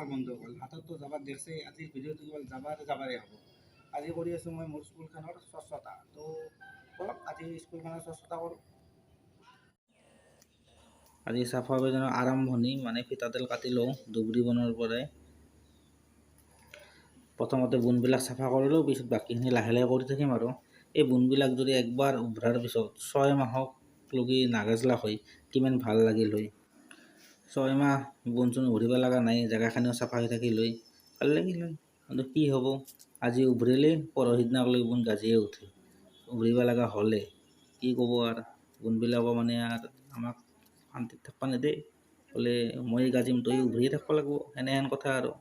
দেখা বন্ধ হ'ল হাততো যাবাৰ দেখছে আজি ভিডিঅ'টো কেৱল যাবাৰে হ'ব। আজি কৰি আছোঁ মই মোৰ স্কুলখনৰ স্বচ্ছতা। তো বলক আজি স্কুলখনৰ স্বচ্ছতা কৰোঁ। আজি চাফা অভিযানৰ আৰম্ভণি মানে ফিতাডাল কাটি লওঁ দুবৰি বনৰ পৰাই। প্ৰথমতে বুনবিলাক চাফা কৰিলোঁ, পিছত বাকীখিনি লাহে লাহে কৰি থাকিম আৰু। এই বুনবিলাক যদি একবাৰ উভৰাৰ পিছত 6 মাহক লগি নাগাজলা হয় কিমান ভাল লাগিল হয়। 6 মাহ বুন চুন উভৰিব লগা নাই, জেগাখিনিও চাফা হৈ থাকিল হয়, ভাল লাগিল হয়। কিন্তু কি হ'ব, আজি উভৰিলে পৰহিদিনালৈ বুন গাজিয়ে উঠে। উভৰিব লগা হ'লে কি ক'ব আৰু, বুনবিলাকো মানে আৰু আমাক শান্তিত থাকিব নিদিয়ে, বোলে মই গাজিম তই উভৰিয়ে থাকিব লাগিব, এনেহেন কথা আৰু।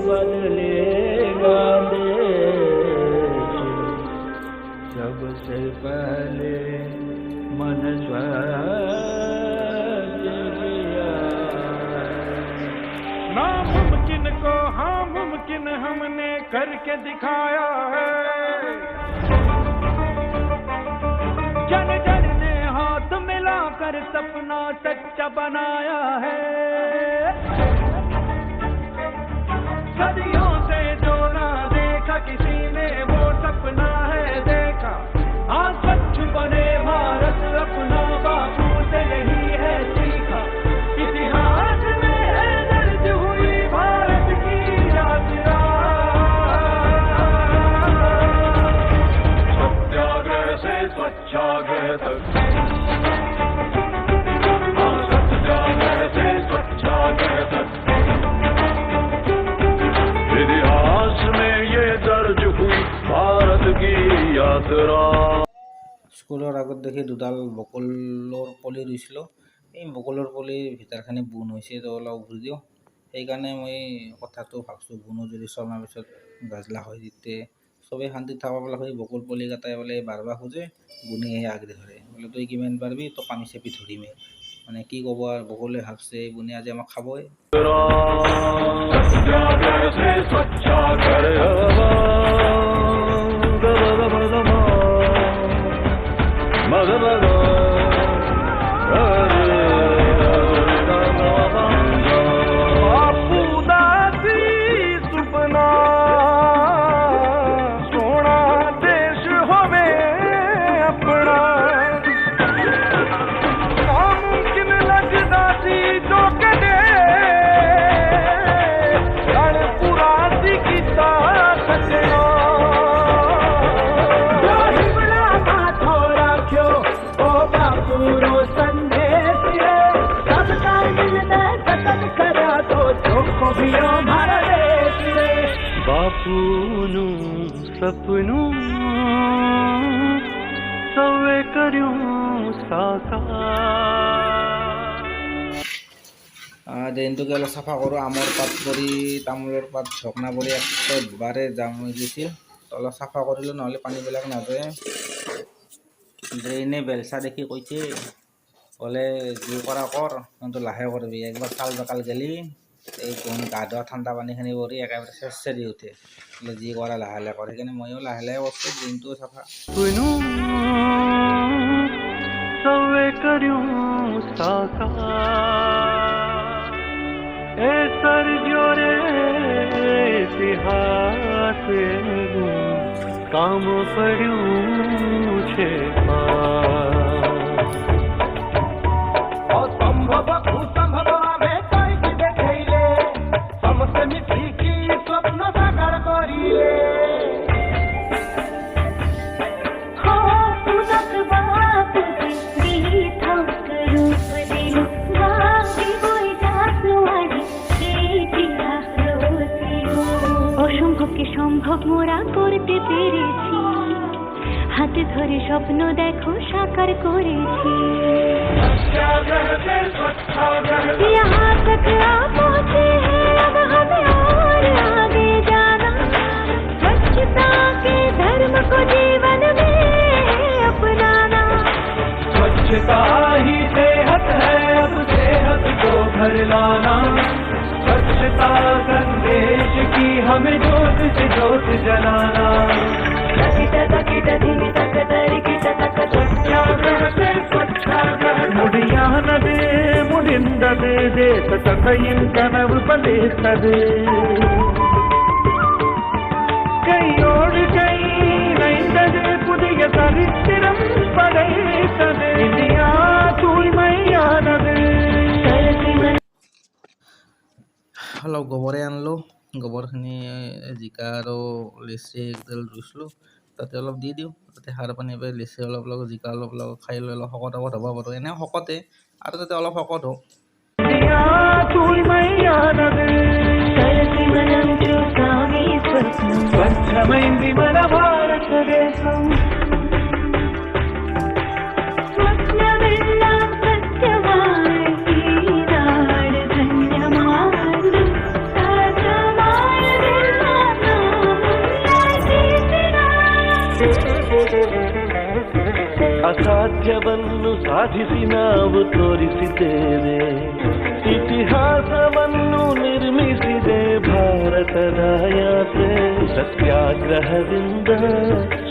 बदलेगा देश सबसे पहले मन स्वच्छ किया। नामुमकिन को हाँ मुमकिन हमने करके दिखाया है। जन जन ने हाथ मिलाकर सपना सच्चा बनाया है। सदियों से जो ना देखा किसी ने वो सपना है देखा। आज स्वच्छ बने भारत अपना बापू से यही है सीखा। इतिहास में है दर्ज हुई भारत की यात्रा। सत्याग्रह से स्वच्छाग्रह तक, सत्याग्रह से स्वच्छाग्रह तक, इतिहास में ये दर्ज हुई भारत की यात्रा। স্কুলৰ আগত দেখি দুডাল বকলৰ পলি ৰুইছিলোঁ। এই বকলৰ পলিৰ ভিতৰখিনি বুন হৈছে, তো অলপ উঘুৰি দিওঁ। সেইকাৰণে মই কথাটো ভাবছোঁ, বুনো যদি 6 মাহ পিছত গাজলা হয় তেতিয়া চবেই শান্তিত থাকিব পৰা হয়। বকল পলি কাটাই বোলে বাৰবা খোজে, বুনি আহি আগ্ৰি ধৰে, বোলে তই কিমান পাৰবি, তোক আমি চেপি ধৰিমে। মানে কি ক'ব আৰু, বকলে ভাবছে বুনি আজি আমাক খাবই। बापूनु सपनू सवे करूं साकार। ড্ৰেইনটোকে অলপ চাফা কৰোঁ। আমৰ পাত পৰি তামোলৰ পাত ঝকনা পৰি একেবাৰে জাম হৈ গৈছিল, অলপ চাফা কৰিলোঁ, নহ'লে পানীবিলাক নাযায়। ড্ৰেইনে বেলচা দেখি কৈছে বোলে যি কৰা কৰ, কিন্তু লাহে কৰিবি, একবাৰ কাল বেকাল গেলি এই গা ধোৱা ঠাণ্ডা পানীখিনি পৰি একেবাৰে চেৰচেৰি উঠে, বোলে যি কৰা লাহে লাহে কৰে। সেইকাৰণে ময়ো লাহে লাহে কৰিছোঁ, ড্ৰেইনটোও চাফা। सवे करूं साकार ए सर जोरे इतिहास काम पड्યું છે असंभव कुसंभव में कई देखेले समस्त मिठी की स्वप्न साकार करिले। অসম্ভবকে সম্ভব মোরা করতে পেরেছি, হাতে ধরে স্বপ্ন দেখো সাকার করেছি। यहाँ तक आ पहुँचे हैं अब हमें और आगे जाना, घर लाना, स्वच्छता संदेश की हमें जोत से जोत जलाना। सत्याग्रह से स्वच्छाग्रह मुड़ियानदे मुडिंददे देश तथयिं कनवु बलिस्तदे। कईयोड़ कई नैंददे पुदिय सरित्तिरं पडैतदे। इंडिया तूய்மையானது। অলপ গোবৰে আনিলোঁ, গোবৰখিনি জিকা আৰু লেচি একডাল ৰুইছিলোঁ তাতে অলপ দি দিওঁ, তাতে সাৰ পানী পাই লেচি অলপ লগত জিকা অলপ লগত খাই লৈ অলপ শকত শকত হ'ব পাৰোঁ, এনেও শকতে আৰু তাতে অলপ শকত হওঁ। इंडिया तूய்மையானது। స్వచ్ఛమైంది మన భారతదేశం। ಅಸಾಧ್ಯವನ್ನು ಸಾಧಿಸಿ ನಾವು ತೋರಿಸಿದ್ದೇವೆ, ಇತಿಹಾಸವನ್ನು ನಿರ್ಮಿಸಿದೆ ಭಾರತದ ಯಾತ್ರೆ। ಸತ್ಯಾಗ್ರಹದಿಂದ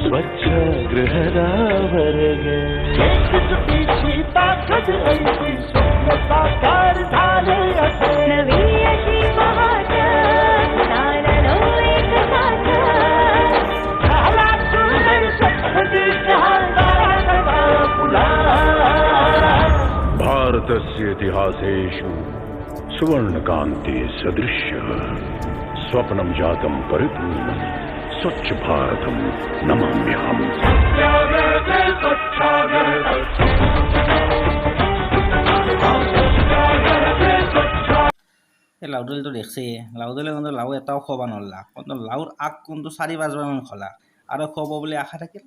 ಸ್ವಚ್ಛಾಗ್ರಹದವರೆಗೆ भारतस्य इतिहासेषु सुवर्णकान्ते सदृश्यः स्वप्नं जातं परिपूर्णं स्वच्छ भारतं नमाम्यहम्। এই লাউডালটো দেখছে, লাউডালে কিন্তু লাউ এটাও খোৱাব নোৱাৰিলা, কিন্তু লাউৰ আগ কিন্তু 4-5 বাৰমান খলা আৰু খুৱাব বুলি আশা থাকিল।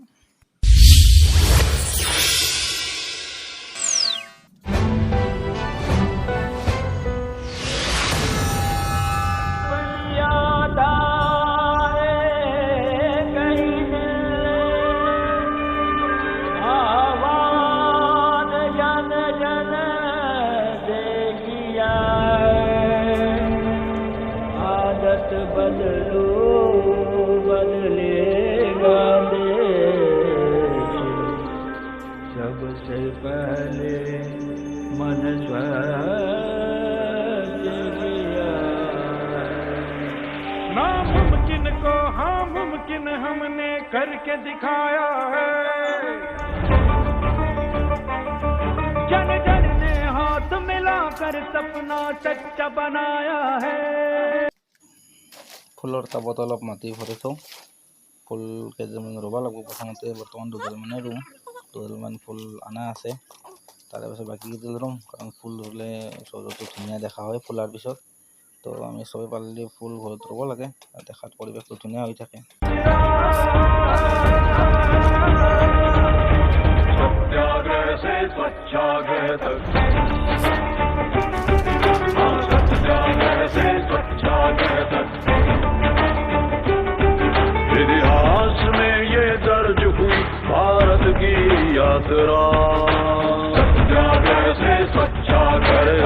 बदलो बदलेगा देश, सबसे पहले मन स्वच्छ किया। नामुमकिन को हाँ मुमकिन हमने करके दिखाया है, जन जन ने हाथ मिलाकर सपना सच्चा बनाया है। ফুলৰ টাবত অলপ মাটি ভৰাই থওঁ, ফুল কেইযোৰমান ৰুব লাগিব। প্ৰথমতে বৰ্তমান 2ডালমানে ৰুম, 2ডালমান ফুল অনা আছে, তাৰে পিছত বাকীকেইডাল ৰুম, কাৰণ ফুল ৰুলে চহৰটো ধুনীয়া দেখা হয় ফুলাৰ পিছত। তো আমি চবেই পাৰিলে ফুল ঘৰত ৰুব লাগে, দেখাত পৰিৱেশটো ধুনীয়া হৈ থাকে। सत्याग्रह से स्वच्छाग्रह तक, सत्याग्रह से स्वच्छाग्रह तक, इतिहास में ये दर्ज हुई भारत की यात्रा। सत्याग्रह से स्वच्छाग्रह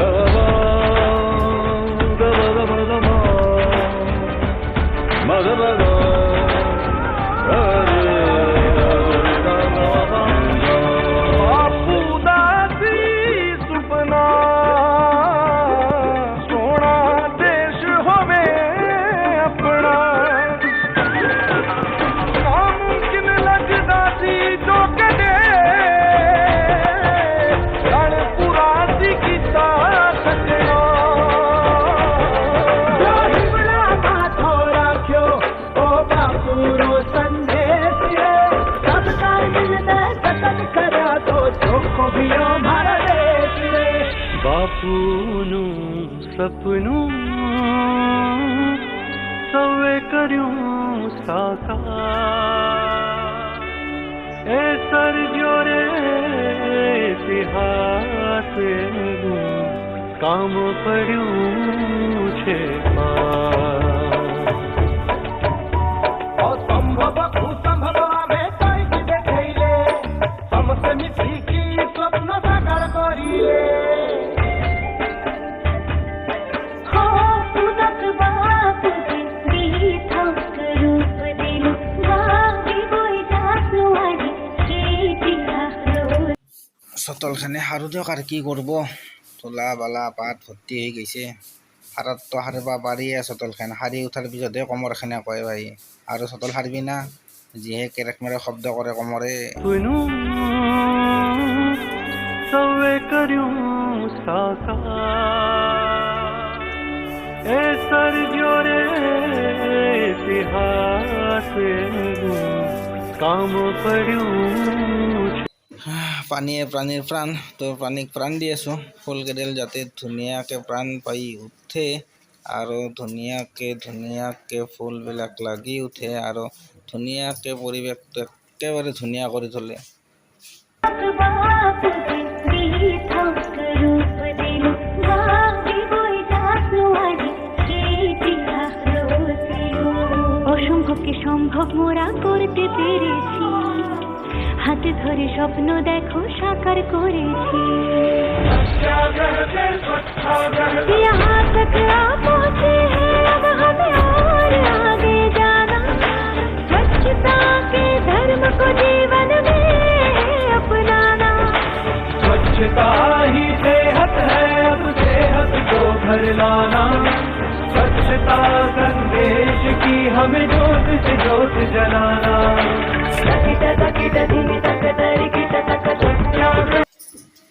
बापूनु सपनु सवे कर्यूं साकार, ए सर्जो रे इतिहास काम पड्यूं छे তলখানে সাৰো দিয়ক আৰু কি কৰিব ধূলা বালা পাত ভৰ্তি হৈ গৈছে সাৰততো সাৰিব পাৰিয়ে চোতালখন সাৰি উঠাৰ পিছতহে কমৰখানে কয় ভাই আৰু চোতাল সাৰিবি না যিহে কেৰেক মেৰেক শব্দ কৰে কমৰে सुनूं सवे करूं साका ए सर जोरे इतिहास काम पड़ूं পানীয়ে প্ৰাণীৰ প্ৰাণ তো পানীক প্ৰাণ দি আছোঁ ফুলকেইডাল যাতে ধুনীয়াকৈ প্ৰাণ পাই উঠে আৰু ধুনীয়াকৈ ফুলবিলাক লাগি উঠে আৰু ধুনীয়াকৈ পৰিৱেশটো একেবাৰে ধুনীয়া কৰি তোলে অসম্ভবকে সম্ভব মোরা করতে পেরেছি হাতে ধরে স্বপ্ন দেখো সাকার করেছি यहाँ तक आ पहुँचे हैं अब हमें और आगे जाना स्वच्छता के धर्म को जीवन में अपनाना स्वच्छता ही सेहत है अब सेहत को घर लाना स्वच्छता संदेश की हमें जोत से जोत जलाना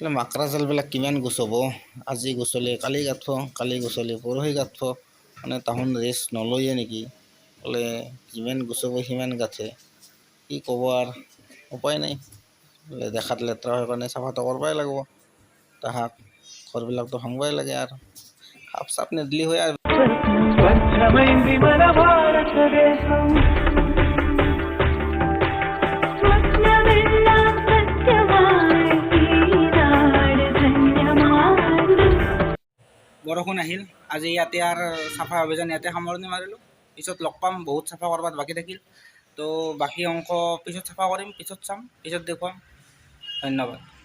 মাকৰা জালবিলাক কিমান গুচাব আজি গুচলি কালি গাঁঠব কালি গুচলি পৰহি গাঁঠব মানে তাহোন ৰেষ্ট নলয়ে নেকি বোলে যিমান গুচাব সিমান গাঁঠে কি ক'ব আৰু উপায় নাই বোলে দেখাত লেতেৰা হয় কাৰণে চাফাটো কৰিবই লাগিব তাহাক ঘৰবিলাকতো ভাঙবই লাগে আৰু সাপ চাপ নিদিলি হয় আৰু स्वच्छमैंदी मन भारत देशं বৰষুণ আহিল আজি ইয়াতে আৰু চাফা অভিযান ইয়াতে সামৰণি মাৰিলোঁ পিছত লগ পাম বহুত চাফা কৰবাত বাকী থাকিল তো বাকী অংশ পিছত চাফা কৰিম পিছত চাম পিছত দেখুৱাম ধন্যবাদ